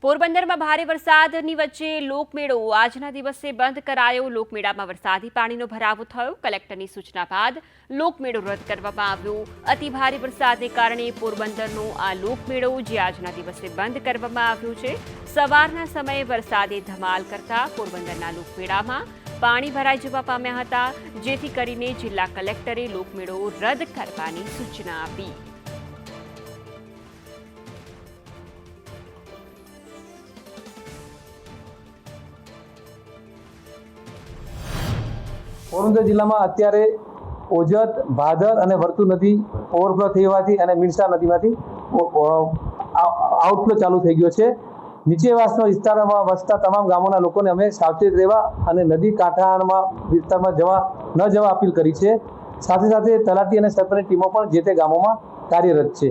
પોરબંદરમાં ભારે વરસાદની વચ્ચે લોકમેળો આજના દિવસે બંધ કરાયો। લોકમેળામાં વરસાદી પાણીનો ભરાવો થયો। કલેક્ટરની સૂચના બાદ લોકમેળો રદ કરવામાં આવ્યો। અતિ ભારે વરસાદને કારણે પોરબંદરનો આ લોકમેળો જે આજના દિવસે બંધ કરવામાં આવ્યો છે। સવારના સમયે વરસાદે ધમાલ કરતા પોરબંદરના લોકમેળામાં પાણી ભરાઈ જવા પામ્યા હતા, જેથી કરીને જિલ્લા કલેક્ટરે લોકમેળો રદ કરવાની સૂચના આપી। પોરબંદર જિલ્લામાં અત્યારે ઓજત, ભાદર અને વર્તુ નદી ઓવરફ્લો થઈ હોવાથી અને મીણસા નદીમાંથી આઉટફ્લો ચાલુ થઈ ગયો છે। નીચેવાસના વિસ્તારમાં વસતા તમામ ગામોના લોકોને અમે સાવચેત રહેવા અને નદી કાંઠામાં વિસ્તારમાં ન જવા અપીલ કરી છે। સાથે સાથે તલાટી અને સરપંચની ટીમો પણ જે તે ગામોમાં કાર્યરત છે।